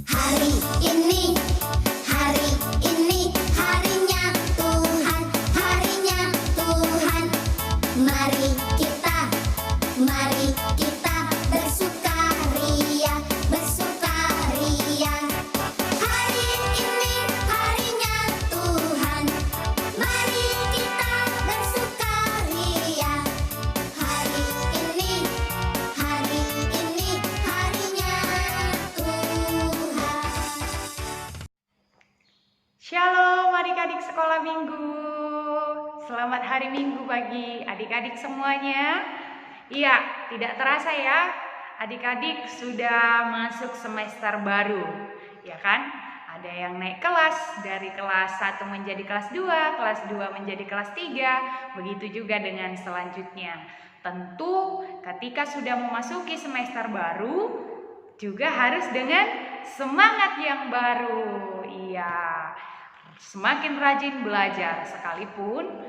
Hari ini, hari ini, harinya Tuhan, harinya Tuhan. Mari kita bersukaria, bersukaria. Hari ini, harinya Tuhan. Mari kita bersukaria. Hari ini, harinya Tuhan. Shalom adik-adik sekolah minggu. Selamat hari minggu bagi adik-adik semuanya. Iya, tidak terasa ya, adik-adik sudah masuk semester baru, ya kan? Ada yang naik kelas dari kelas 1 menjadi kelas 2, kelas 2 menjadi kelas 3, begitu juga dengan selanjutnya. Tentu ketika sudah memasuki semester baru, juga harus dengan semangat yang baru. Iya, semakin rajin belajar, sekalipun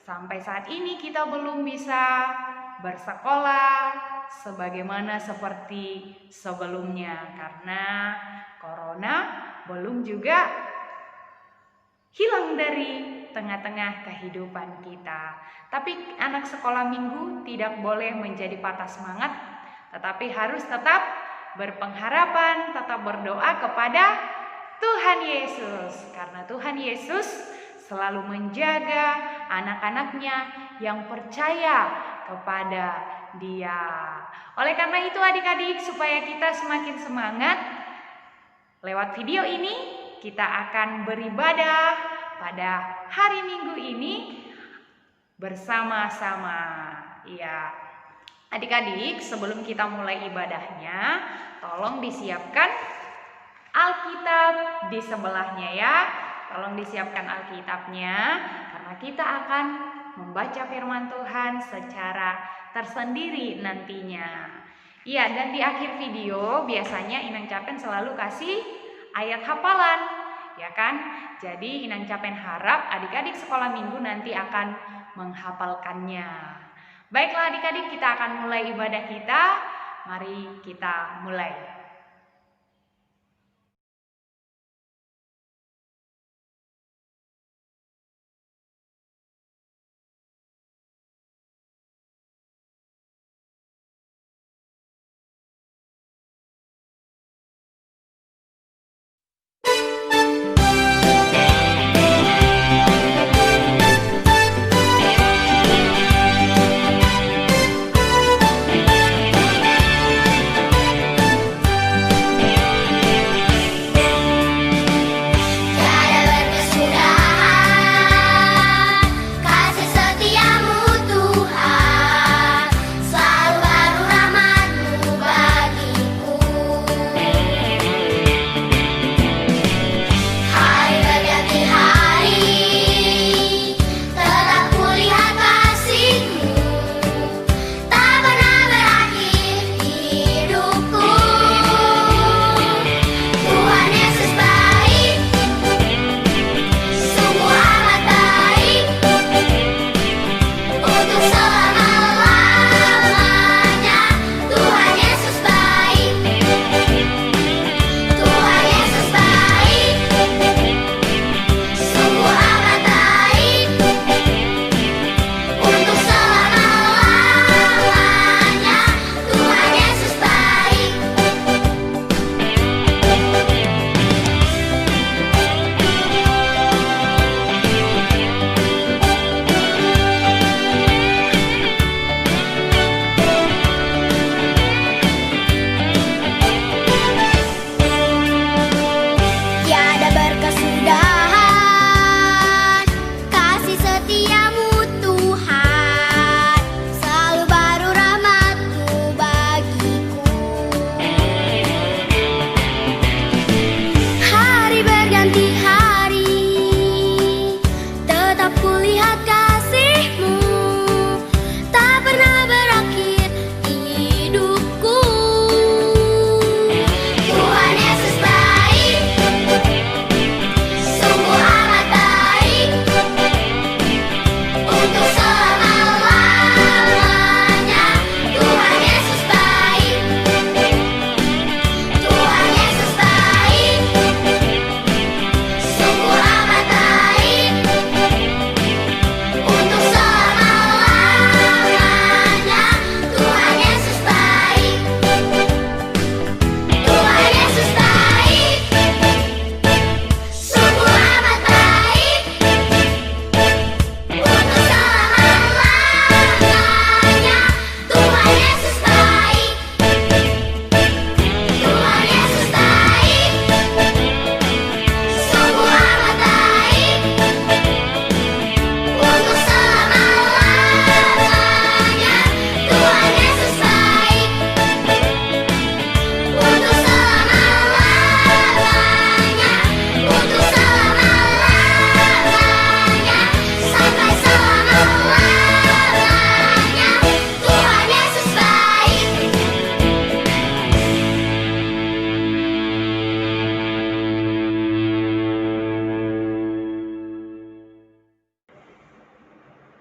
sampai saat ini kita belum bisa bersekolah sebagaimana seperti sebelumnya karena corona belum juga hilang dari tengah-tengah kehidupan kita. Tapi anak sekolah minggu tidak boleh menjadi patah semangat, tetapi harus tetap berpengharapan, tetap berdoa kepada Tuhan Yesus, karena Tuhan Yesus selalu menjaga anak-anaknya yang percaya kepada Dia. Oleh karena itu adik-adik, supaya kita semakin semangat, lewat video ini kita akan beribadah pada hari Minggu ini bersama-sama. Ya, adik-adik, sebelum kita mulai ibadahnya, tolong disiapkan Alkitab di sebelahnya ya. Tolong disiapkan Alkitabnya karena kita akan membaca firman Tuhan secara tersendiri nantinya. Iya, dan di akhir video biasanya Inang Capen selalu kasih ayat hafalan, ya kan? Jadi Inang Capen harap adik-adik sekolah minggu nanti akan menghafalkannya. Baiklah adik-adik, kita akan mulai ibadah kita. Mari kita mulai.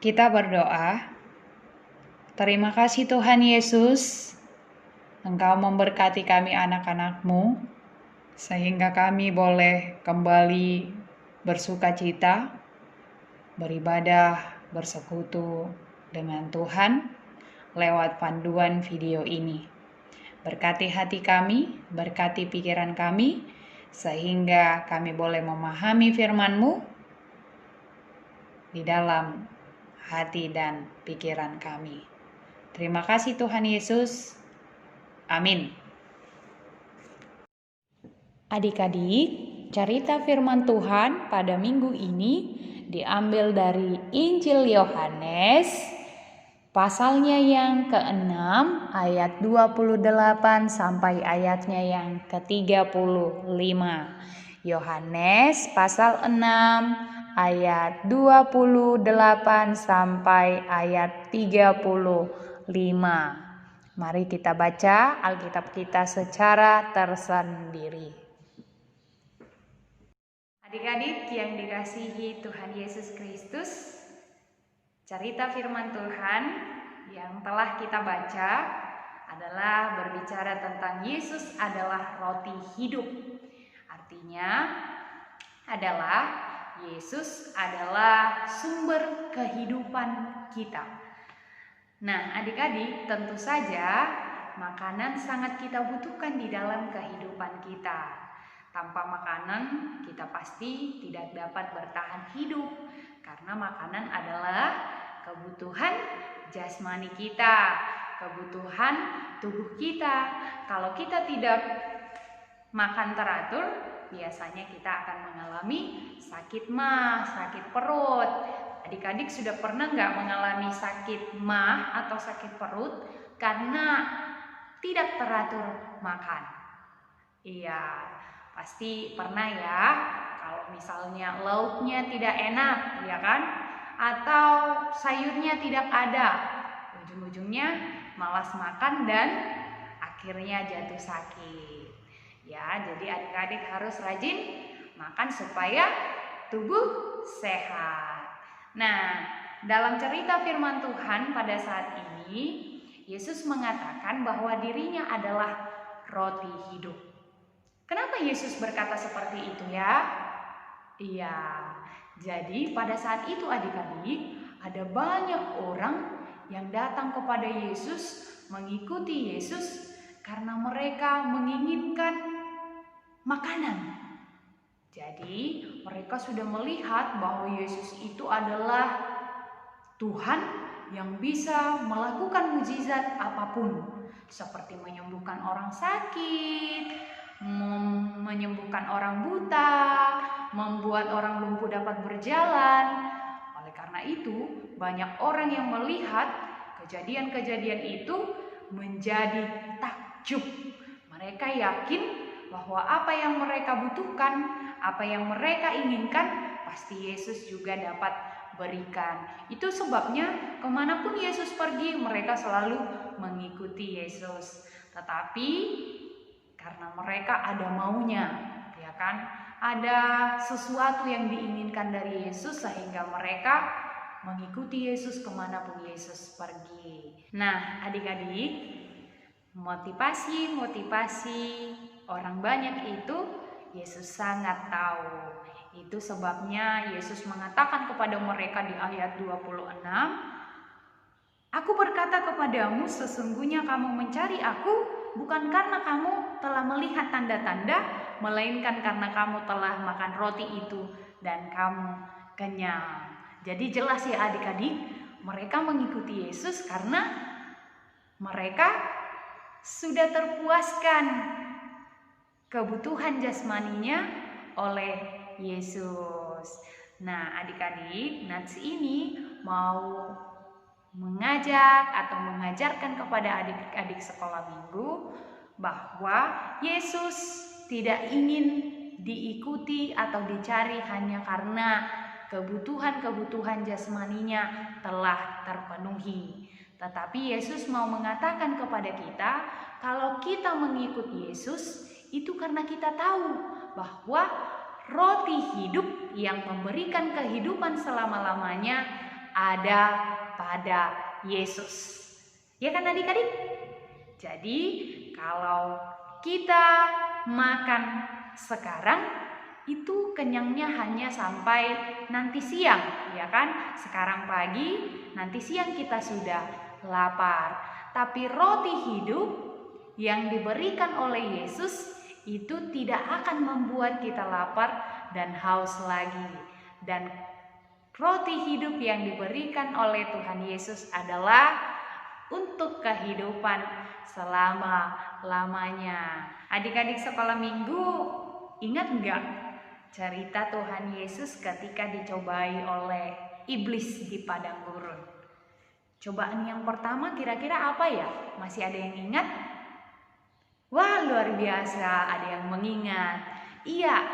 Kita berdoa. Terima kasih Tuhan Yesus, Engkau memberkati kami anak-anak-Mu, sehingga kami boleh kembali bersukacita, beribadah, bersekutu dengan Tuhan lewat panduan video ini. Berkati hati kami, berkati pikiran kami, sehingga kami boleh memahami firman-Mu di dalam hati dan pikiran kami. Terima kasih Tuhan Yesus. Amin. Adik-adik, cerita firman Tuhan pada minggu ini diambil dari Injil Yohanes, pasalnya yang ke-6 ayat 28 sampai ayatnya yang ke-35. Yohanes pasal 6 ayat 28 sampai ayat 35. Mari kita baca Alkitab kita secara tersendiri. Adik-adik yang dikasihi Tuhan Yesus Kristus, cerita firman Tuhan yang telah kita baca adalah berbicara tentang Yesus adalah roti hidup. Artinya adalah Yesus adalah sumber kehidupan kita. Nah, adik-adik, tentu saja makanan sangat kita butuhkan di dalam kehidupan kita. Tanpa makanan, kita pasti tidak dapat bertahan hidup, karena makanan adalah kebutuhan jasmani kita, kebutuhan tubuh kita. Kalau kita tidak makan teratur, biasanya kita akan mengalami sakit mah, sakit perut. Adik-adik sudah pernah nggak mengalami sakit mah atau sakit perut karena tidak teratur makan? Iya, pasti pernah ya. Kalau misalnya lauknya tidak enak, ya kan? Atau sayurnya tidak ada, ujung-ujungnya malas makan dan akhirnya jatuh sakit. Ya, jadi adik-adik harus rajin makan supaya tubuh sehat. Nah, dalam cerita firman Tuhan pada saat ini, Yesus mengatakan bahwa dirinya adalah roti hidup. Kenapa Yesus berkata seperti itu ya? Iya, jadi pada saat itu adik-adik, ada banyak orang yang datang kepada Yesus, mengikuti Yesus karena mereka menginginkan makanan. Jadi mereka sudah melihat bahwa Yesus itu adalah Tuhan yang bisa melakukan mukjizat apapun, seperti menyembuhkan orang sakit, menyembuhkan orang buta, membuat orang lumpuh dapat berjalan. Oleh karena itu, banyak orang yang melihat kejadian-kejadian itu menjadi takjub. Mereka yakin bahwa apa yang mereka butuhkan, apa yang mereka inginkan, pasti Yesus juga dapat berikan. Itu sebabnya kemanapun Yesus pergi, mereka selalu mengikuti Yesus. Tetapi karena mereka ada maunya, ya kan? Ada sesuatu yang diinginkan dari Yesus sehingga mereka mengikuti Yesus kemanapun Yesus pergi. Nah, adik-adik, motivasi orang banyak itu Yesus sangat tahu. Itu sebabnya Yesus mengatakan kepada mereka di ayat 26, "Aku berkata kepadamu, sesungguhnya kamu mencari aku bukan karena kamu telah melihat tanda-tanda, melainkan karena kamu telah makan roti itu dan kamu kenyang." Jadi jelas ya adik-adik, mereka mengikuti Yesus karena mereka sudah terpuaskan kebutuhan jasmaninya oleh Yesus. Nah, adik-adik, Nats ini mau mengajak atau mengajarkan kepada adik-adik sekolah minggu bahwa Yesus tidak ingin diikuti atau dicari hanya karena kebutuhan-kebutuhan jasmaninya telah terpenuhi. Tetapi Yesus mau mengatakan kepada kita, kalau kita mengikuti Yesus, itu karena kita tahu bahwa roti hidup yang memberikan kehidupan selama-lamanya ada pada Yesus. Ya kan adik-adik? Jadi kalau kita makan sekarang itu kenyangnya hanya sampai nanti siang, ya kan? Sekarang pagi, nanti siang kita sudah lapar. Tapi roti hidup yang diberikan oleh Yesus itu tidak akan membuat kita lapar dan haus lagi. Dan roti hidup yang diberikan oleh Tuhan Yesus adalah untuk kehidupan selama-lamanya. Adik-adik sekolah minggu, ingat enggak cerita Tuhan Yesus ketika dicobai oleh iblis di padang gurun? Cobaan yang pertama kira-kira apa ya? Masih ada yang ingat? Wah, luar biasa, ada yang mengingat. Iya,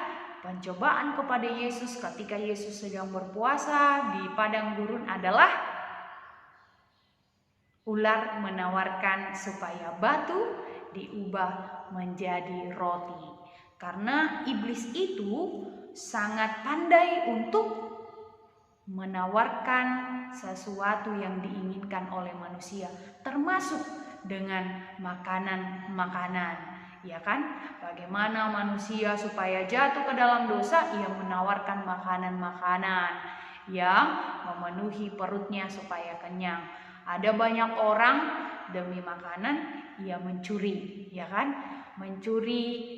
pencobaan kepada Yesus ketika Yesus sedang berpuasa di padang gurun adalah ular menawarkan supaya batu diubah menjadi roti. Karena iblis itu sangat pandai untuk menawarkan sesuatu yang diinginkan oleh manusia, termasuk dengan makanan-makanan, ya kan? Bagaimana manusia supaya jatuh ke dalam dosa? Ia menawarkan makanan-makanan yang memenuhi perutnya supaya kenyang. Ada banyak orang demi makanan ia mencuri, ya kan? Mencuri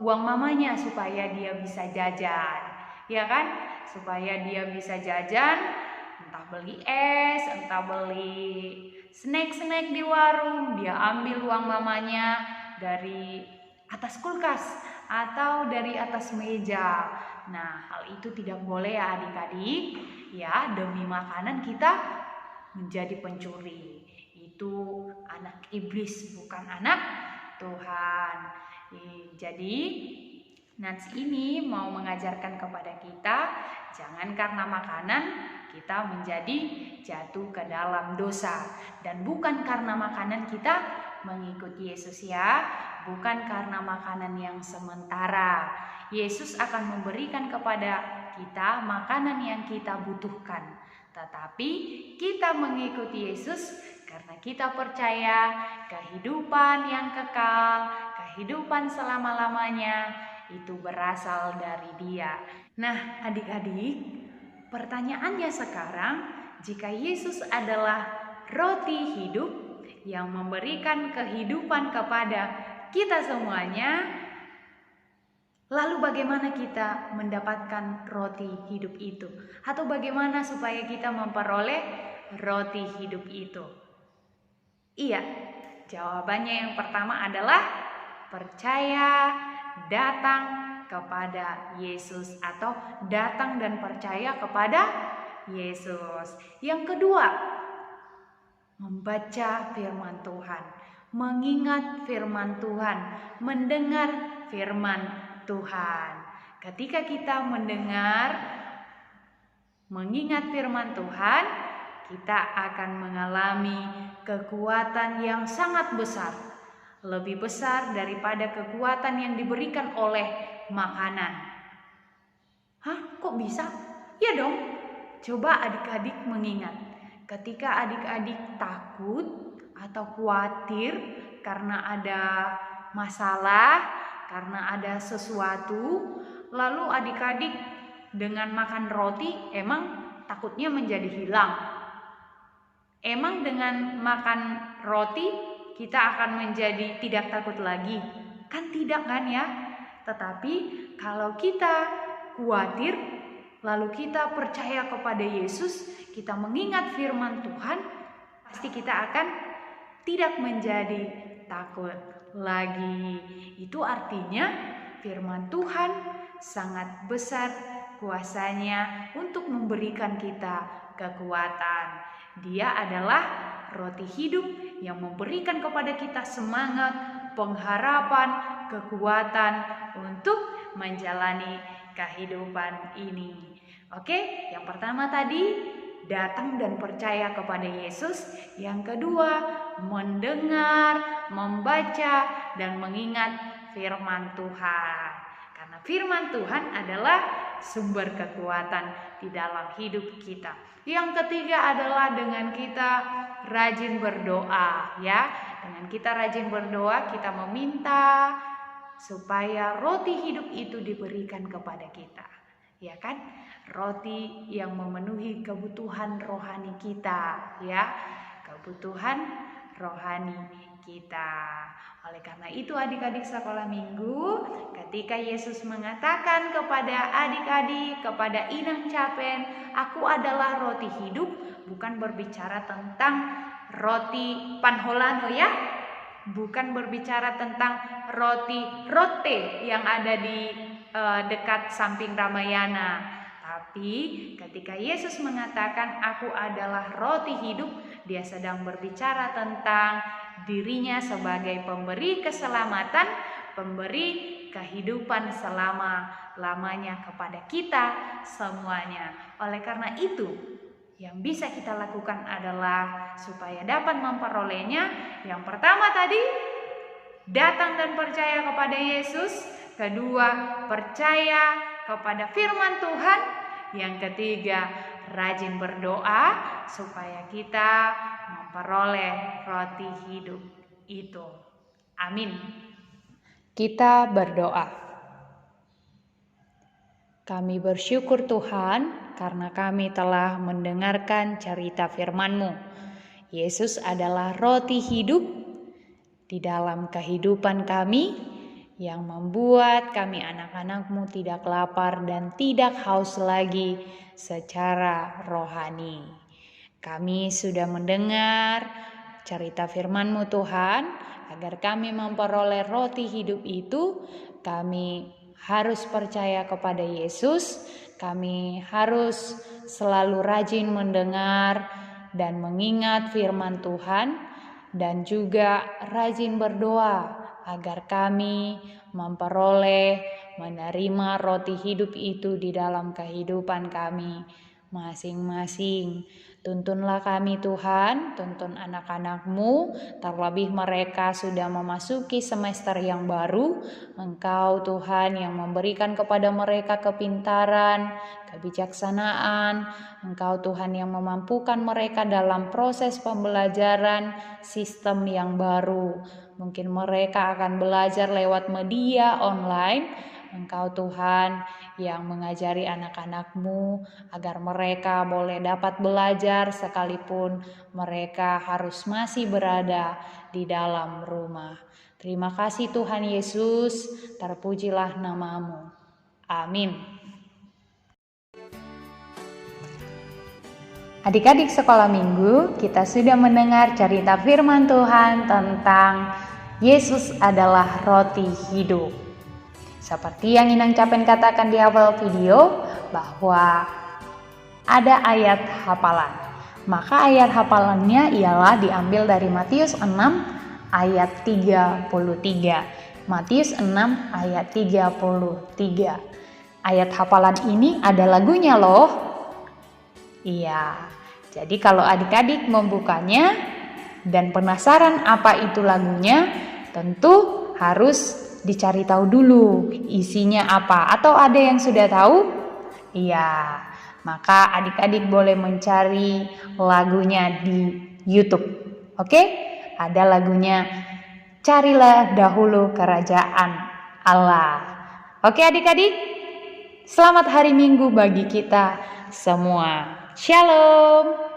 uang mamanya supaya dia bisa jajan, ya kan? Supaya dia bisa jajan, entah beli es, entah beli snack-snack di warung, dia ambil uang mamanya dari atas kulkas atau dari atas meja. Nah, hal itu tidak boleh ya adik-adik. Ya, demi makanan kita menjadi pencuri. Itu anak iblis, bukan anak Tuhan. Jadi Nats ini mau mengajarkan kepada kita, jangan karena makanan kita menjadi jatuh ke dalam dosa. Dan bukan karena makanan kita mengikuti Yesus ya, bukan karena makanan yang sementara. Yesus akan memberikan kepada kita makanan yang kita butuhkan. Tetapi kita mengikuti Yesus karena kita percaya kehidupan yang kekal, kehidupan selama-lamanya itu berasal dari Dia. Nah, adik-adik, pertanyaannya sekarang, jika Yesus adalah roti hidup yang memberikan kehidupan kepada kita semuanya, lalu bagaimana kita mendapatkan roti hidup itu? Atau bagaimana supaya kita memperoleh roti hidup itu? Iya, jawabannya yang pertama adalah percaya, datang kepada Yesus, atau datang dan percaya kepada Yesus. Yang kedua, membaca firman Tuhan, mengingat firman Tuhan, mendengar firman Tuhan. Ketika kita mendengar, mengingat firman Tuhan, kita akan mengalami kekuatan yang sangat besar, lebih besar daripada kekuatan yang diberikan oleh makanan. Hah, kok bisa? Ya dong, coba adik-adik mengingat. Ketika adik-adik takut atau khawatir karena ada masalah, karena ada sesuatu, lalu adik-adik dengan makan roti, emang takutnya menjadi hilang? Emang dengan makan roti kita akan menjadi tidak takut lagi? Kan tidak kan ya? Tetapi kalau kita khawatir, lalu kita percaya kepada Yesus, kita mengingat firman Tuhan, pasti kita akan tidak menjadi takut lagi. Itu artinya firman Tuhan sangat besar kuasanya untuk memberikan kita kekuatan. Dia adalah roti hidup yang memberikan kepada kita semangat, pengharapan, kekuatan untuk menjalani kehidupan ini. Oke, yang pertama tadi datang dan percaya kepada Yesus. Yang kedua, mendengar, membaca, dan mengingat firman Tuhan. Karena firman Tuhan adalah sumber kekuatan di dalam hidup kita. Yang ketiga adalah dengan kita rajin berdoa, ya. Dengan kita rajin berdoa, kita meminta supaya roti hidup itu diberikan kepada kita, ya kan? Roti yang memenuhi kebutuhan rohani kita, ya. Kebutuhan rohani kita. Oleh karena itu adik-adik sekolah minggu, ketika Yesus mengatakan kepada adik-adik, kepada Inang Capen, aku adalah roti hidup, bukan berbicara tentang roti panholano, ya. Bukan berbicara tentang roti rote yang ada di dekat samping Ramayana. Tapi ketika Yesus mengatakan aku adalah roti hidup, dia sedang berbicara tentang dirinya sebagai pemberi keselamatan, pemberi kehidupan selama-lamanya kepada kita semuanya. Oleh karena itu, yang bisa kita lakukan adalah supaya dapat memperolehnya. Yang pertama tadi, datang dan percaya kepada Yesus. Kedua, percaya kepada firman Tuhan. Yang ketiga, rajin berdoa supaya kita memperoleh roti hidup itu. Amin. Kita berdoa. Kami bersyukur Tuhan karena kami telah mendengarkan cerita firman-Mu. Yesus adalah roti hidup di dalam kehidupan kami, yang membuat kami anak-anak-Mu tidak lapar dan tidak haus lagi secara rohani. Kami sudah mendengar cerita firman-Mu Tuhan, agar kami memperoleh roti hidup itu, kami harus percaya kepada Yesus, kami harus selalu rajin mendengar dan mengingat firman Tuhan, dan juga rajin berdoa agar kami memperoleh, menerima roti hidup itu di dalam kehidupan kami masing-masing. Tuntunlah kami Tuhan, tuntun anak-anak-Mu, terlebih mereka sudah memasuki semester yang baru. Engkau Tuhan yang memberikan kepada mereka kepintaran, kebijaksanaan. Engkau Tuhan yang memampukan mereka dalam proses pembelajaran sistem yang baru. Mungkin mereka akan belajar lewat media online. Engkau Tuhan yang mengajari anak-anak-Mu agar mereka boleh dapat belajar sekalipun mereka harus masih berada di dalam rumah. Terima kasih Tuhan Yesus, terpujilah nama-Mu. Amin. Adik-adik sekolah minggu, kita sudah mendengar cerita firman Tuhan tentang Yesus adalah roti hidup. Seperti yang Inang Capen katakan di awal video, bahwa ada ayat hafalan. Maka ayat hafalannya ialah diambil dari Matius 6 ayat 33. Matius 6 ayat 33. Ayat hafalan ini ada lagunya loh. Iya, jadi kalau adik-adik membukanya dan penasaran apa itu lagunya, tentu harus dicari tahu dulu isinya apa. Atau ada yang sudah tahu? Iya, maka adik-adik boleh mencari lagunya di YouTube. Oke? Ada lagunya, Carilah Dahulu Kerajaan Allah. Oke adik-adik? Selamat hari Minggu bagi kita semua. Shalom.